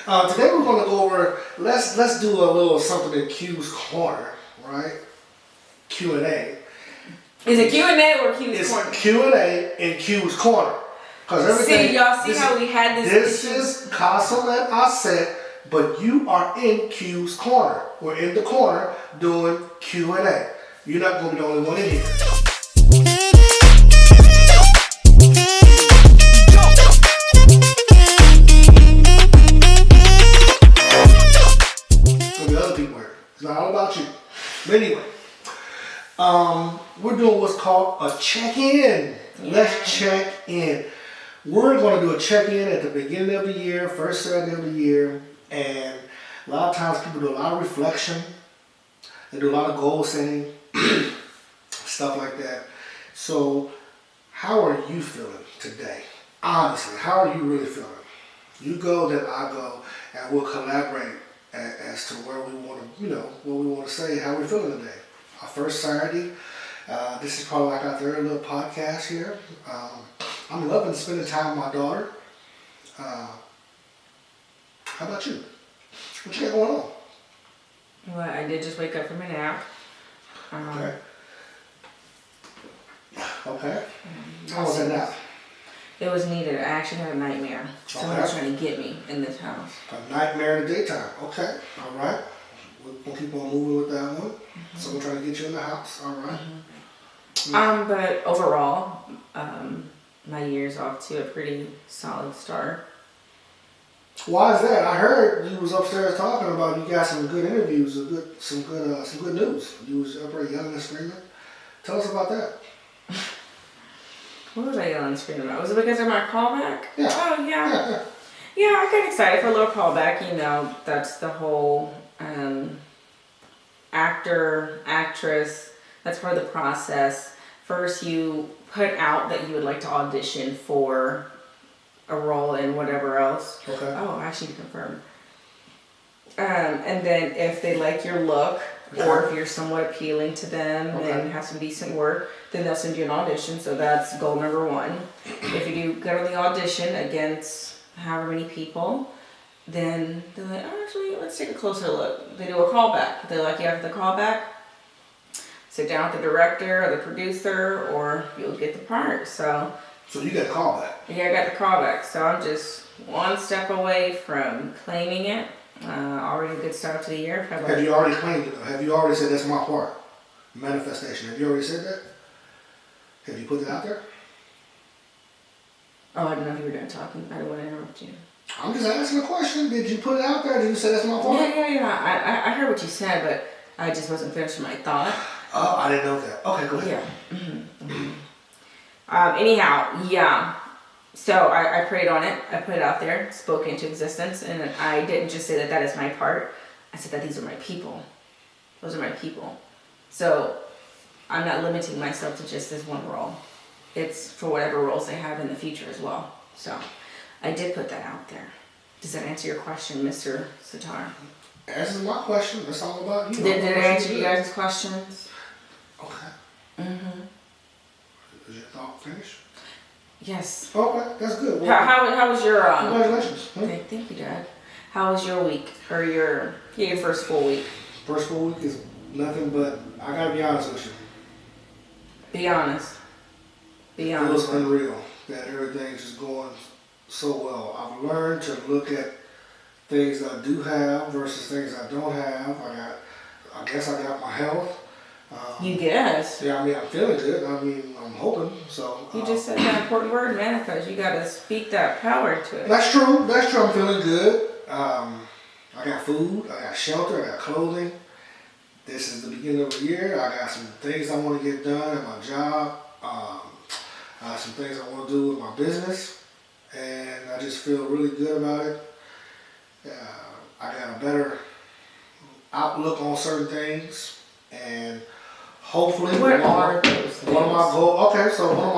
Today we're going to go over. Let's do a little something in Q's corner, right? Q and A. Is it Q&A or Q's corner? It's Q and A in Q's corner. Cause everything. See, y'all see how we had this. This is Castle and Asset, but you are in Q's corner. We're in the corner doing Q and A. You're not going to be the only one in here. Other people here. It's not all about you. But anyway, we're doing what's called a check-in. Yeah. Let's check in. We're going to do a check-in at the beginning of the year, first Saturday of the year, and a lot of times people do a lot of reflection. They do a lot of goal setting, stuff like that. So, how are you feeling today? Honestly, how are you really feeling? You go, then I go, and we'll collaborate as to where we want to, what we want to say, how we're feeling today. Our first Saturday. This is probably like our third little podcast here. I'm loving spending time with my daughter. How about you? What you got going on? Well, I did just wake up from a nap. Okay. Okay. How was that nap? It was needed. I actually had a nightmare. Someone's trying to get me in this house. A nightmare in the daytime. Okay. All right. We'll keep on moving with that one. Mm-hmm. Someone trying to get you in the house. All right. Mm-hmm. But overall, my year's off to a pretty solid start. Why is that? I heard you was upstairs talking about you got some good interviews, some good news. You was up there yelling and screaming. Tell us about that. What was I yelling and screaming about? Was it because of my callback? Yeah. Oh, yeah. Yeah, I got excited for a little callback. That's the whole actor, actress. That's part of the process. First, you put out that you would like to audition for a role in whatever else. Okay. Oh, actually, to confirm. And then if they like your look, or if you're somewhat appealing to them and have some decent work, then they'll send you an audition. So that's goal number one. If you do go to the audition against however many people, then they're like, oh, actually, let's take a closer look. They do a callback. If they like you after the callback, sit down with the director or the producer, or you'll get the part. So you got the callback. Yeah, I got the callback. So I'm just one step away from claiming it. Already a good start to the year. Have you already claimed it? Have you already said that's my part? Manifestation. Have you already said that? Have you put it out there? Oh, I didn't know if you were done talking. I didn't want to interrupt you. I'm just asking a question. Did you put it out there? Did you say that's my part? Yeah. I heard what you said, but I just wasn't finished with my thought. Oh, I didn't know that. Okay, go ahead. Yeah. Anyhow, yeah. So I prayed on it. I put it out there, spoke into existence, and I didn't just say that is my part. I said that these are my people. Those are my people. So I'm not limiting myself to just this one role. It's for whatever roles they have in the future as well. So I did put that out there. Does that answer your question, Mr. Sitar? Answers my question. That's all about you. Did it answer you guys' questions? Okay. Mm-hmm. Is your thought finished? Yes. Okay, that's good. Well, how was your congratulations. Thank you, Dad. How was your week or your first full week? First full week is nothing but I gotta be honest with you. Be honest. It feels unreal that everything's just going so well. I've learned to look at things I do have versus things I don't have. I guess I got my health. You guess. Yeah, I'm feeling good. I'm hoping. So you just said that important word, manifest. You gotta speak that power to it. That's true. I'm feeling good. I got food. I got shelter. I got clothing. This is the beginning of the year. I got some things I want to get done at my job. I got some things I want to do with my business, and I just feel really good about it. I got a better outlook on certain things, and hopefully, what are those things? One of my goals. Okay, so one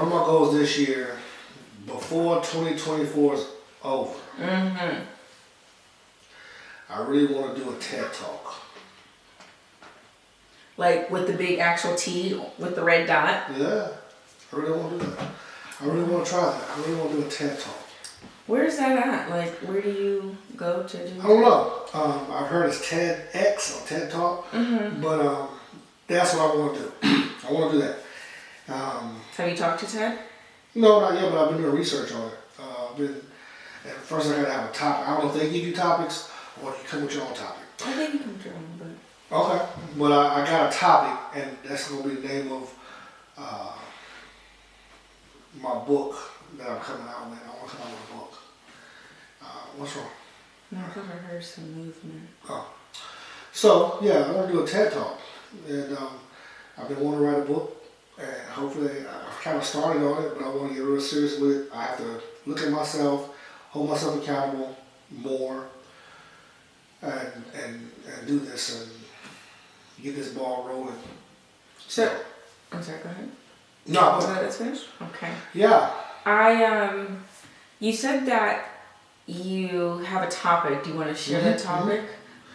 of my goals this year, before 2024 is over. Mm-hmm. I really want to do a TED Talk. Like with the big actual T with the red dot? Yeah, I really want to do that. I really want to try that. I really want to do a TED Talk. Where's that at? Like, where do you go to do? I don't know. I've heard it's TEDx or TED Talk, but that's what I want to do. I want to do that. Have you talked to Ted? No, not yet, but I've been doing research on it. At first I gotta have a topic. I don't know if they give you topics or you come with your own topic. I think you can do them, but Okay. But I got a topic, and that's gonna be the name of my book that I'm coming out with. I want to come out with a book. What's wrong? no, I thought I heard some movement. Oh. So, yeah, I want to do a TED Talk. And I've been wanting to write a book. And hopefully, I've kind of started on it, but I want to get real serious with it. I have to look at myself, hold myself accountable more, and do this and get this ball rolling. So, I'm sorry, go ahead. No, Oh, but that's finished? Okay. yeah. You said that you have a topic. Do you want to share that topic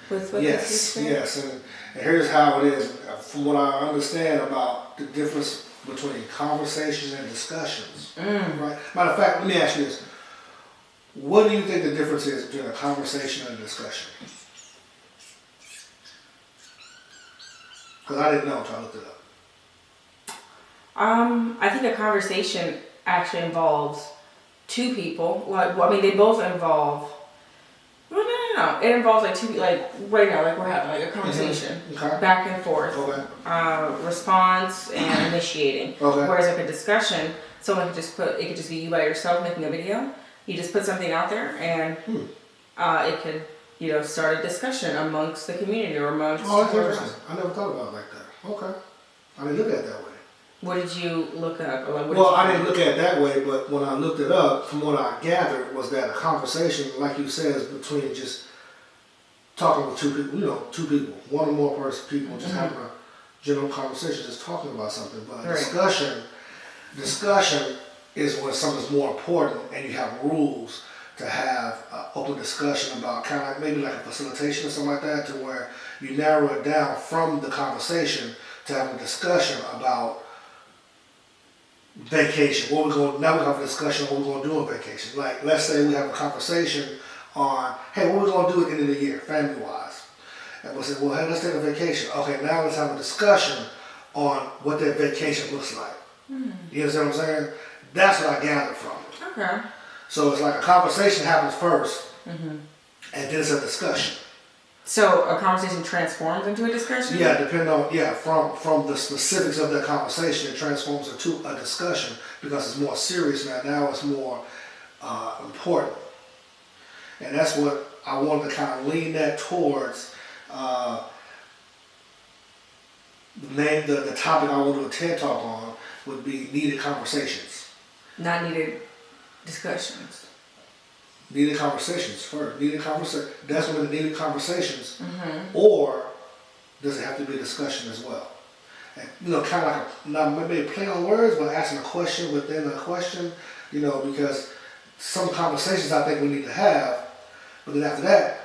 with Yes, us? yes. And here's how it is. From what I understand about the difference between conversations and discussions. Right? Matter of fact, let me ask you this. What do you think the difference is between a conversation and a discussion? Because I didn't know until I looked it up. I think a conversation actually involves two people. Well, I mean, they both involve. Well, no. It involves like two people. Like right now, like we're having like a conversation, Okay. back and forth, Okay. response and initiating. Okay. Whereas like a discussion, someone could just put. It could just be you by yourself making a video. You just put something out there, and it could, start a discussion amongst the community or amongst. Oh, that's interesting. I never thought about it like that. Okay. I didn't look at it that way. What did you look up? Or like, Well, I didn't look at it that way, but when I looked it up, from what I gathered was that a conversation, like you said, is between just talking with two people, two people, one or more people, just having a general conversation, just talking about something. But a Right. discussion is when something's more important and you have rules to have an open discussion about, kind of like maybe like a facilitation or something like that, to where you narrow it down from the conversation to have a discussion about vacation. Now we have a discussion on what we're going to do on vacation. Like, let's say we have a conversation on, hey, what we're going to do at the end of the year, family-wise. And we'll say, well, hey, let's take a vacation. Okay, now let's have a discussion on what that vacation looks like. You understand what I'm saying? That's what I gathered from it. Okay. So it's like a conversation happens first, and then it's a discussion. So a conversation transforms into a discussion? Yeah, depending on, from the specifics of that conversation, it transforms into a discussion because it's more serious now. Now it's more important. And that's what I wanted to kind of lean that towards. The topic I want to do a TED Talk on would be needed conversations. Not needed discussions. Needed conversations first. That's one of the needed conversations. Or does it have to be a discussion as well? And, kind of like not maybe a play on words, but asking a question within a question. Because some conversations I think we need to have, but then after that,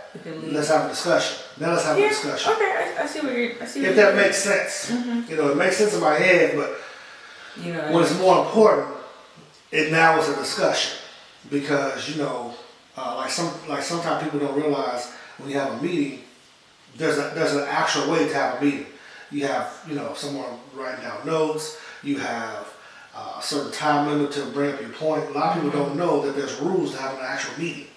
let's have a discussion. Now let's have a discussion. Okay, I see what you're. If that makes sense. It makes sense in my head, but when it's more important, it now is a discussion because sometimes people don't realize when you have a meeting, there's an actual way to have a meeting. You have someone writing down notes. You have a certain time limit to bring up your point. A lot of people don't know that there's rules to having an actual meeting,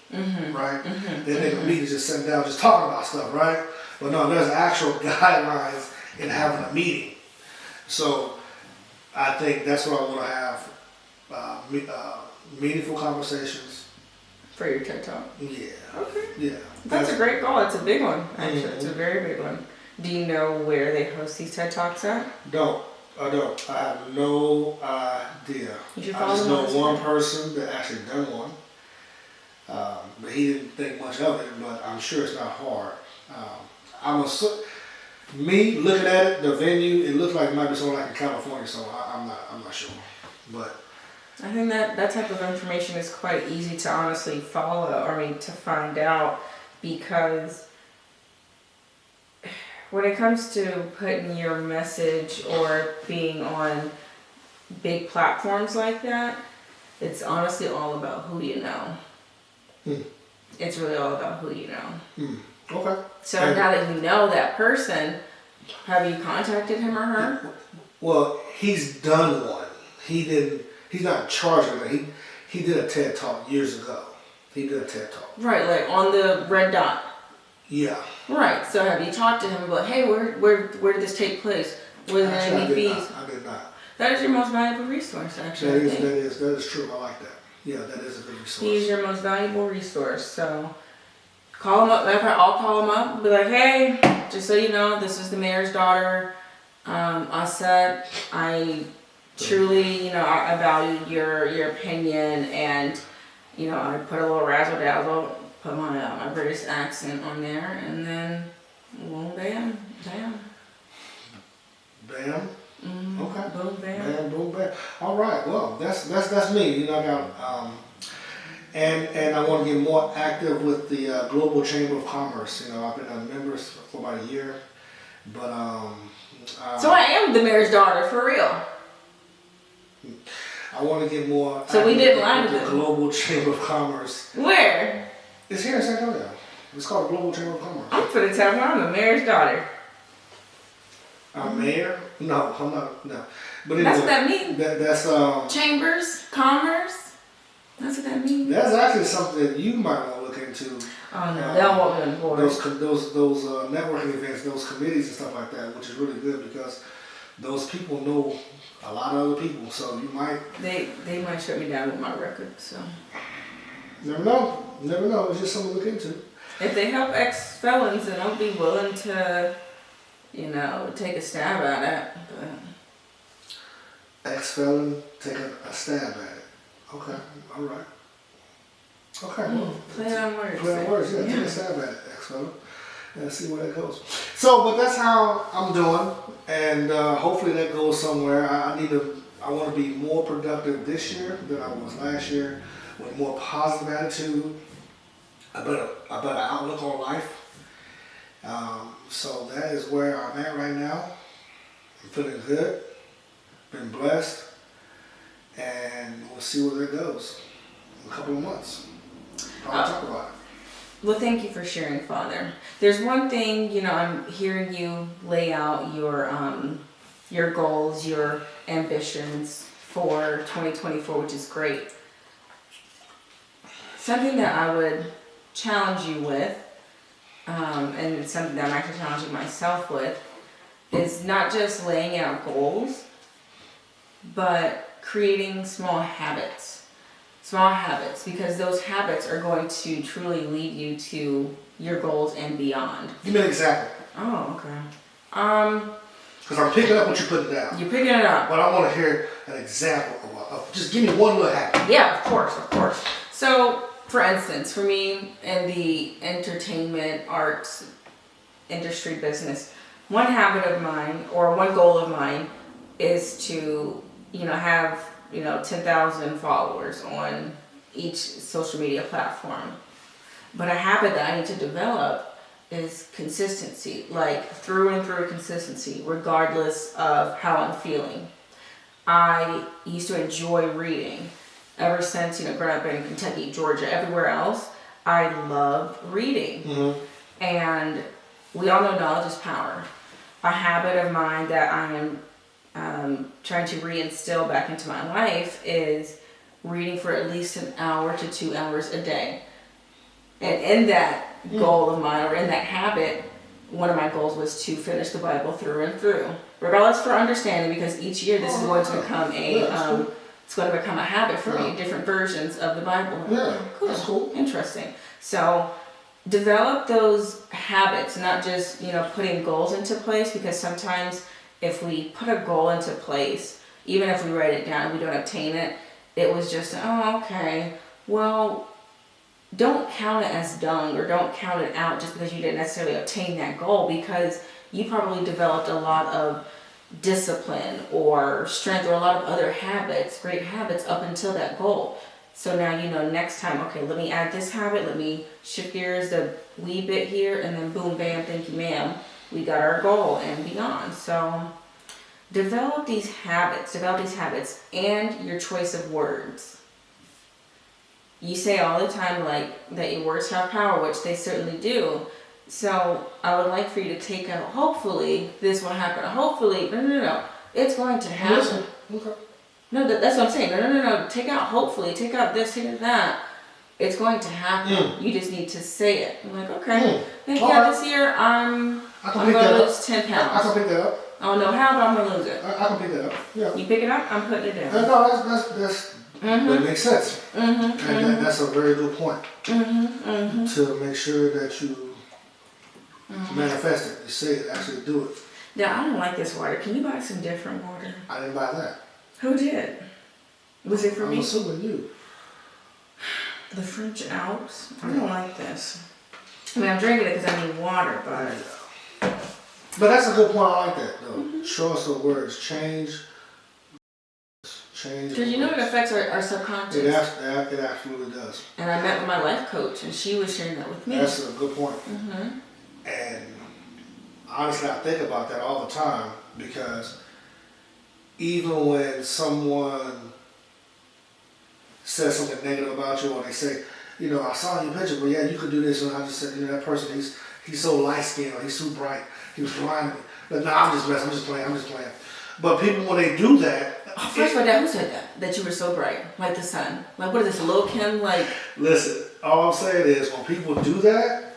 right? They think a meeting is just sitting down, just talking about stuff, right? But no, there's actual guidelines in having a meeting. So I think that's what I want to have, meaningful conversations. For your TED Talk? Yeah. Okay. Yeah. That's a great goal. It's a big one, actually. It's a very big one. Do you know where they host these TED Talks at? I don't. I have no idea. You should I follow just them know on one person that actually done one. But he didn't think much of it, but I'm sure it's not hard. Me looking at it, the venue, it looked like it might be somewhere like in California, so I'm not sure. But I think that type of information is quite easy to honestly follow, to find out, because when it comes to putting your message or being on big platforms like that, It's honestly all about who you know. Hmm. It's really all about who you know. Okay. So And- now that you know that person, have you contacted him or her? Well, he's done one. He's not in charge of it. He did a TED Talk years ago. He did a TED Talk. Right, like on the red dot. Yeah. Right. So have you talked to him about, hey, where did this take place? Was there Actually, any fees? I did not. That is your most valuable resource, actually. I think. That is true. I like that. Yeah, that is a good resource. He's your most valuable resource. So call him up. I'll call him up. Be like, hey, just so you know, this is the mayor's daughter. I truly, I valued your opinion, and I put a little razzle dazzle, put my British accent on there, and then, boom, bam, bam. Bam. Okay. Boom, bam. Bam, boom, bam. All right. Well, that's me. I got and I want to get more active with the Global Chamber of Commerce. I've been a member for about a year, but So I am the mayor's daughter, for real. I want to get more. So we active didn't lie with to the them. Global Chamber of Commerce. Where? It's here in San Antonio. It's called the Global Chamber of Commerce. I'm finna tell him I'm the mayor's daughter. Mayor? No, I'm not. No, but anyway, That's what that means. that's Chambers, commerce. That's what that means. that's actually something that you might want to look into. Oh no, they don't want me on board. Those networking events, those committees and stuff like that, which is really good because those people know a lot of other people. So you might They might shut me down with my record. So never know. Never know. It's just something to look into. if they help ex-felons, then I'll be willing to, take a stab at it. But Ex-felon taking a stab at it. Okay. All right. Okay. Well, play on words. play on words. Yeah, take a stab at it, ex-felon. And see where that goes. So, but that's how I'm doing, and hopefully that goes somewhere. I want to be more productive this year than I was last year, with more positive attitude, a better outlook on life. So that is where I'm at right now. I'm feeling good, been blessed, and we'll see where that goes in a couple of months. Probably talk about it. Well, thank you for sharing, Father. There's one thing, I'm hearing you lay out your goals, your ambitions for 2024, which is great. Something that I would challenge you with, and it's something that I'm actually challenging myself with, is not just laying out goals, but creating small habits. Small habits, because those habits are going to truly lead you to your goals and beyond. Give me an example. Oh, okay. Because I'm picking up what you're putting down. You're picking it up. But I want to hear an example of just give me one little habit. Yeah, of course. So, for instance, for me in the entertainment, arts industry business, one habit of mine or one goal of mine is to, have 10,000 followers on each social media platform. But a habit that I need to develop is consistency, like through and through consistency, regardless of how I'm feeling. I used to enjoy reading. Ever since, growing up in Kentucky, Georgia, everywhere else, I loved reading. Mm-hmm. And we all know knowledge is power. A habit of mine that I am trying to reinstill back into my life is reading for at least an hour to 2 hours a day. And in that goal of mine, or in that habit, one of my goals was to finish the Bible through and through, regardless for understanding, because each year this is going to become it's going to become a habit for me, different versions of the Bible. Yeah, Cool. that's cool. Interesting. So develop those habits, not just, putting goals into place, because sometimes if we put a goal into place, even if we write it down and we don't obtain it, it was just, oh, okay, well, don't count it as done, or don't count it out just because you didn't necessarily obtain that goal, because you probably developed a lot of discipline or strength or a lot of other habits, great habits up until that goal. So now next time, okay, let me add this habit, let me shift gears a wee bit here, and then boom, bam, thank you, ma'am, we got our goal and beyond. So develop these habits and your choice of words. you say all the time like that your words have power, which they certainly do. So I would like for you to take out, hopefully this will happen. Hopefully, no. It's going to happen. Listen, okay. No, that's what I'm saying. No. Take out hopefully. Take out this, take out that. It's going to happen. You just need to say it. I'm like, okay. This year I'm going to lose 10 pounds. I can pick that up. I don't know how, but I'm going to lose it. I can pick that up. Yeah. You pick it up, I'm putting it down. No, that makes sense. And that's a very good point. To make sure that you manifest it. You say it, actually do it. Yeah, I don't like this water. Can you buy some different water? I didn't buy that. Who did? Was it for me? I'm assuming you. The French Alps? I don't like this. I mean, I'm drinking it because I need water, but... But that's a good point. I like that, though. Show us the words. Change. Because you know it affects our subconscious. It absolutely does. And I met with my life coach, and she was sharing that with me. That's a good point. And honestly, I think about that all the time, because even when someone says something negative about you, or they say, you know, I saw your picture, but yeah, you could do this, and I just said, you know, that person, he's so light skinned, or he's too bright, he was blinding me. But no, I'm just messing, I'm just playing. But people, when they do that, first of all, who said that? That you were so bright, like the sun. Like, what is this, Lil' Kim? Like, listen, all I'm saying is, when people do that,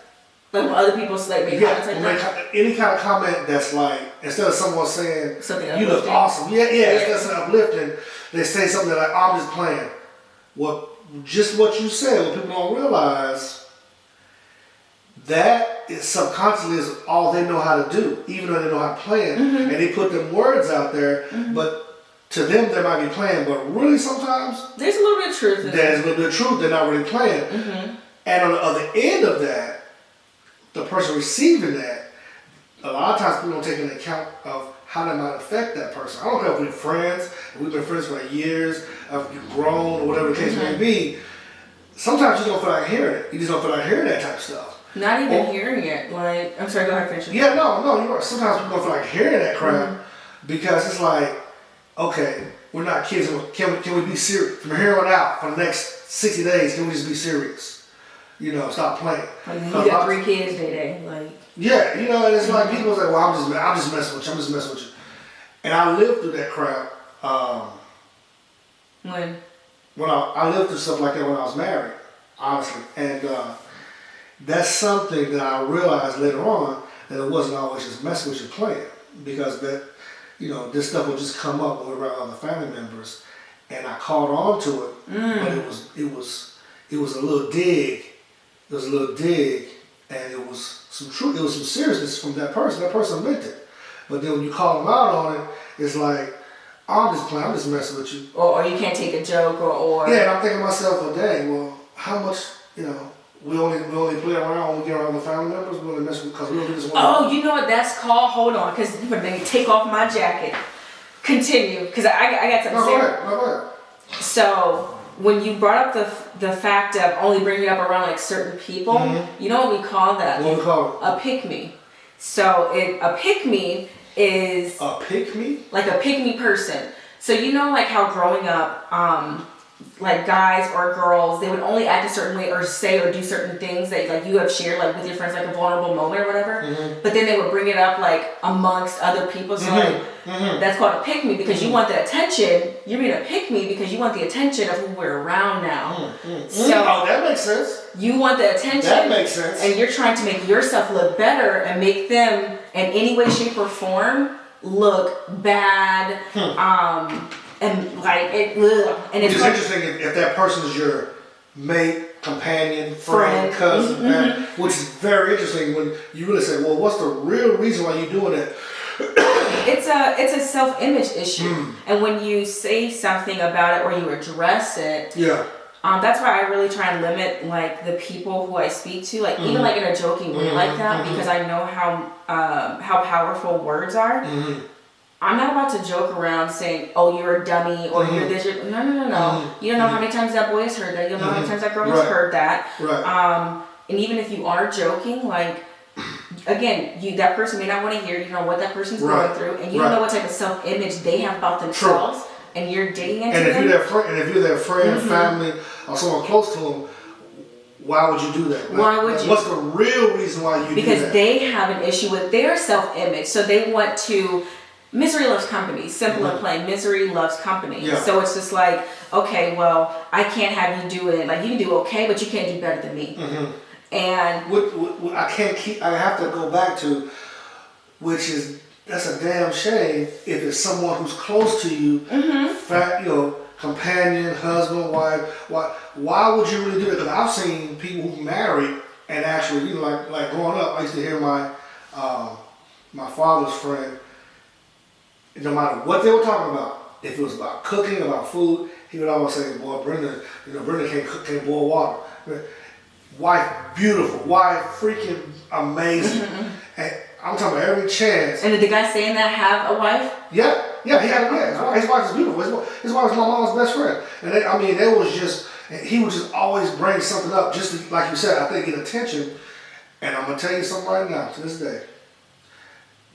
like when other people like make comments like that. Any kind of comment that's like, instead of someone saying something you look awesome, instead of saying uplifting, they say something like, I'm just playing. Just what you said, what people don't realize, that is subconsciously is all they know how to do, even though they know how to play it, and they put them words out there, but to them they might be playing, but really sometimes there's a little bit of truth in there's a little bit of truth, they're not really playing. And on the other end of that, the person receiving that, a lot of times people don't take into account of how that might affect that person. I don't care if we're friends, if we've been friends for years, if you've grown, or whatever the case may be. Sometimes you don't feel like hearing it. You just don't feel like hearing that type of stuff. Not even hearing it. Like, I'm sorry, go ahead, finish. Yeah, no, you're right. Sometimes people don't feel like hearing that crap because it's like, okay, we're not kids. Can we be serious? From here on out, for the next 60 days, can we just be serious? You know, stop playing. Like, you got 3 kids, Day. Like, yeah, you know, and it's like people say, well, I'm just messing with you. I'm just messing with you. And I lived through that crap. When I lived through stuff like that when I was married, honestly, and that's something that I realized later on that it wasn't always just messing with you playing, because that, you know, this stuff would just come up when we were around other family members, and I caught on to it, but it was a little dig. It was a little dig, and it was some truth. It was some seriousness from that person. That person meant it, but then when you call them out on it, it's like, I'm just playing. I'm just messing with you. Or you can't take a joke, or yeah. And I'm thinking to myself, well, dang, well, how much, you know. We only play around when we get around the family members. We only mess with because we don't do this one. Oh, you know what that's called? Hold on, because let me take off my jacket. Continue, because I got something to say. Go ahead. So when you brought up the fact of only bringing it up around like certain people, you know what we call that? What do we call it? A pick-me. So a pick-me is a pick-me? Like a pick-me person. So you know, like how growing up, like guys or girls, they would only act a certain way or say or do certain things that like you have shared like with your friends, like a vulnerable moment or whatever. But then they would bring it up like amongst other people. So like that's called a pick me, because you want the attention. You're being a pick me because you want the attention of who we're around now. So that makes sense. You want the attention. That makes sense. And you're trying to make yourself look better and make them in any way, shape, or form look bad. And like it, and it's like, interesting if that person is your mate, companion, friend, cousin, which is very interesting when you really say, well, what's the real reason why you're doing it? It's a self-image issue, and when you say something about it or you address it, that's why I really try and limit like the people who I speak to, like even like in a joking way like that, because I know how powerful words are. I'm not about to joke around saying, oh, you're a dummy, or you're this, no. You don't know how many times that boy has heard that. You don't know how many times that girl has heard that. And even if you are joking, like, again, that person may not want to hear, you know what that person's going through, and you don't know what type of self-image they have about themselves. and you're digging into And if them. you're their friend, family, or someone close to them, why would you do that? Why would you? What's the real reason why you do Because that? they have an issue with their self-image, so they want to. Misery loves company. Simple and plain. Misery loves company. Yeah. So it's just like, okay, well, I can't have you do it. Like you can do okay, but you can't do better than me. And What I can't keep. I have to go back to, which is that's a damn shame if it's someone who's close to you, companion, husband, wife. Why would you really do it? Because I've seen people who married and actually, like growing up, I used to hear my father's friend. No matter what they were talking about, if it was about cooking, about food, he would always say, "Boy, Brenda can't boil water." Wife, beautiful. Wife, freaking amazing. And I'm talking about every chance. did the guy saying that have a wife? Yeah, he had his wife is beautiful. His wife was my mom's best friend. And they was just, he would just always bring something up, just to, like you said, I think get attention. And I'm going to tell you something right now, to this day.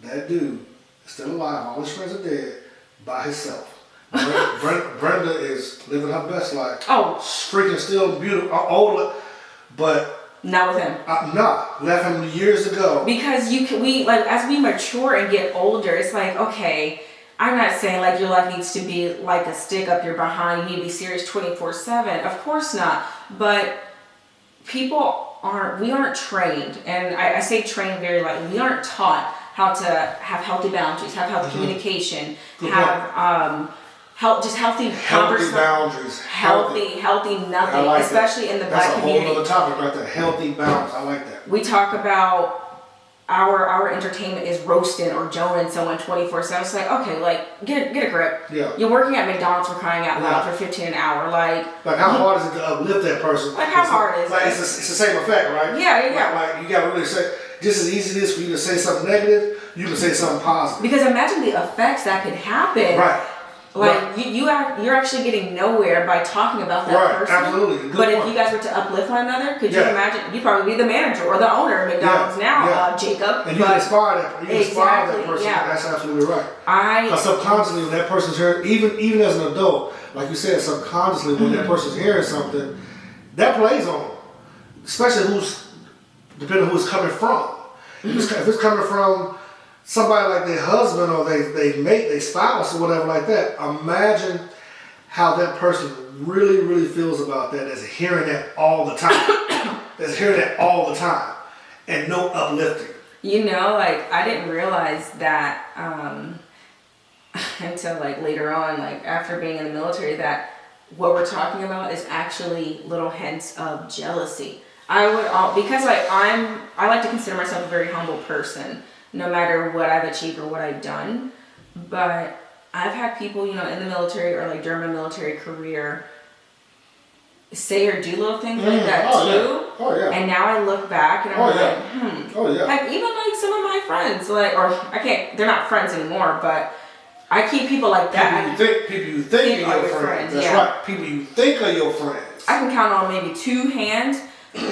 That dude is still alive. All his friends are dead by himself. Brenda is living her best life. Oh. Freaking still beautiful, older, but Not with him. left him years ago. Because as we mature and get older, it's like, okay, I'm not saying like your life needs to be like a stick up your behind. You need to be serious 24/7. Of course not. But we aren't trained, and I say trained very lightly. We aren't taught how to have healthy boundaries, have healthy communication, healthy boundaries. healthy nothing, I like especially that. in the Black community. That's a whole other topic right there. Healthy boundaries. I like that. We talk about our entertainment is roasting or joning someone 24/7. It's like, okay, like get a grip. Yeah. You're working at McDonald's for crying out loud for $15 an hour. Like how hard is it to uplift that person? Like how hard is it? It's the same effect, right? Yeah. Like you gotta really say, just as easy as for you to say something negative, you can say something positive. Because imagine the effects that could happen. Right. Like you're actually getting nowhere by talking about that person. Absolutely. Good But point. if you guys were to uplift one another, could you imagine? You'd probably be the manager or the owner of McDonald's now, Jacob. And you can inspire that. Exactly, person. yeah. That's absolutely right. Because subconsciously, when that person's hearing, even as an adult, like you said, subconsciously, when that person's hearing something, that plays on them. Especially depending on who it's coming from. If it's coming from somebody like their husband or they mate, their spouse or whatever like that, imagine how that person really, really feels about that as hearing that all the time. And no uplifting. Like I didn't realize that until like later on, like after being in the military, that what we're talking about is actually little hints of jealousy. Because I like to consider myself a very humble person, no matter what I've achieved or what I've done. But I've had people, in the military or like during my military career say or do little things like that too. Yeah. Oh yeah. And now I look back and I'm like, Oh yeah. Heck, even like some of my friends, they're not friends anymore, but I keep people like that. People you think are your friends. That's right. People you think are your friends. I can count on maybe 2 hands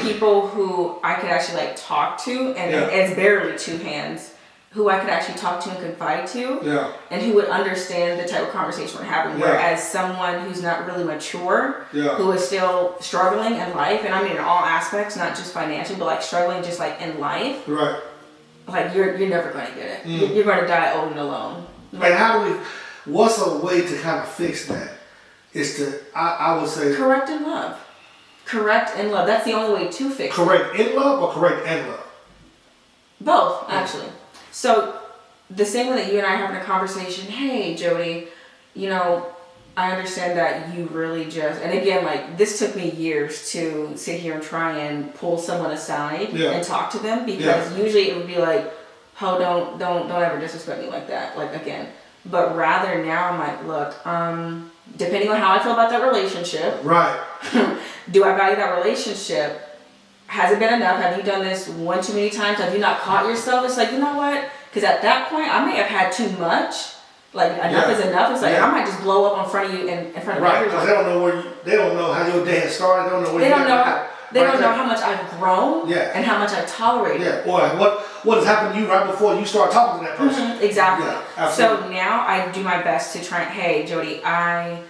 people who I could actually like talk to, and it's barely 2 hands who I could actually talk to and confide to, and who would understand the type of conversation we're having. Whereas someone who's not really mature, who is still struggling in life, and I mean in all aspects, not just financially, but like struggling just like in life, right? Like you're never going to get it. You're going to die old and alone. And what's a way to kind of fix that? Is to, I would say, correct and love. Correct and love. That's the only way to fix it. Correct in love or correct and love? Both, actually. So, the same way that you and I are having a conversation, hey, Jody, I understand that you really just, and again, like, this took me years to sit here and try and pull someone aside and talk to them, because usually it would be like, oh, don't ever disrespect me like that, like, again. But rather now I'm like, look, depending on how I feel about that relationship, right? Do I value that relationship? Has it been enough? Have you done this one too many times? Have you not caught yourself? It's like, you know what? Because at that point, I may have had too much. Like, enough is enough. It's like, I might just blow up in front of you, in front of everyone. Right, because they don't know how your day has started. They don't know They right don't know there. how much I've grown Yeah. and how much I've tolerated. Yeah, or what has happened to you right before you start talking to that person. Mhm, exactly. Yeah, absolutely. So now I do my best to try. Hey, Jody, I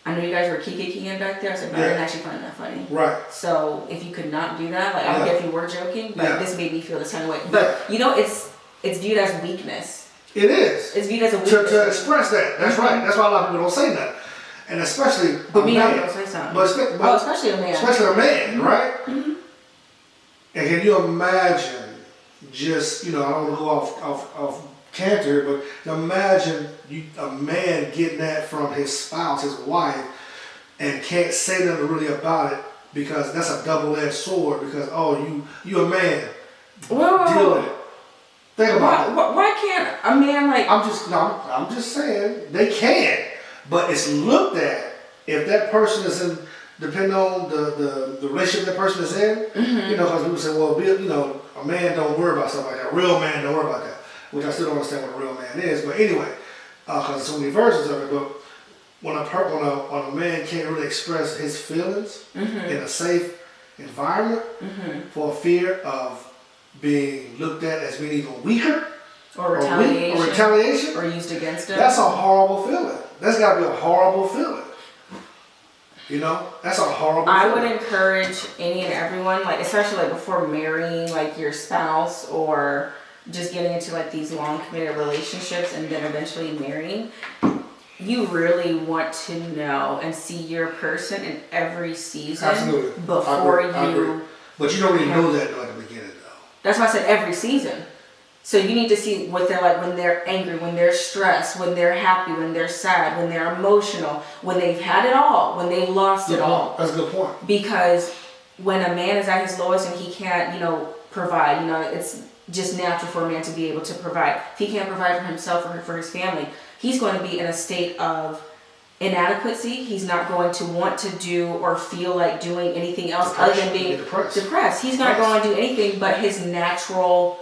know you guys were kikiing back there. I said, but I didn't Yeah. actually find that funny. Right. So if you could not do that, like I Yeah. don't care if you were joking, but Yeah. this made me feel this kind of way. But you know, it's viewed as weakness. It is. It's viewed as a weakness. To express that. That's right. That's why a lot of people don't say that. And especially But a me, man. I'm gonna say something. But Especially a man. especially a man, right? Mm-hmm. And can you imagine just, I don't want to go off canter, but imagine a man getting that from his spouse, his wife, and can't say nothing really about it because that's a double-edged sword because, you a man. Whoa. Deal with it. Think about it. Why can't a man like? I'm just saying they can, but it's looked at if that person is in, depending on the relationship that person is in. Mm-hmm. Because people say, well, a man don't worry about stuff like that. A real man don't worry about that, which I still don't understand what a real man is. But anyway, because there's so many versions of it. But when a man can't really express his feelings Mm-hmm. in a safe environment for fear of being looked at as being even weaker Or retaliation. or retaliation, Or used against him. that's a horrible feeling. That's got to be a horrible feeling. That's a horrible I feeling. would encourage any and everyone, like especially like before marrying like your spouse or just getting into like these long committed relationships and then eventually marrying. You really want to know and see your person in every season Absolutely. before I agree. But you don't really know that though at the beginning though. That's why I said every season. So you need to see what they're like when they're angry, when they're stressed, when they're happy, when they're sad, when they're emotional, when they've had it all, when they've lost it all. That's a good point. Because when a man is at his lowest and he can't, provide, it's just natural for a man to be able to provide. If he can't provide for himself or for his family, he's going to be in a state of inadequacy. He's not going to want to do or feel like doing anything else other than being depressed. He's not going to do anything but his natural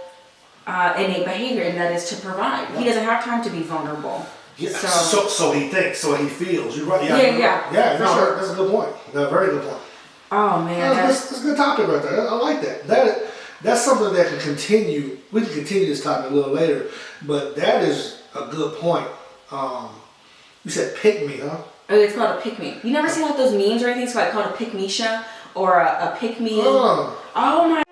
innate behavior, and that is to provide. He doesn't have time to be vulnerable. Yeah. So he thinks, so he feels. You're right. Yeah. Yeah. For No, sure. that's a good point. A very good point. Oh man, That's a good topic right there. I like that. That's something that can continue. We can continue this topic a little later, but that is a good point. You said pick me, huh? it's called a pick me. You never seen like those memes or anything? It's like called a pick me show or a pick me. Oh my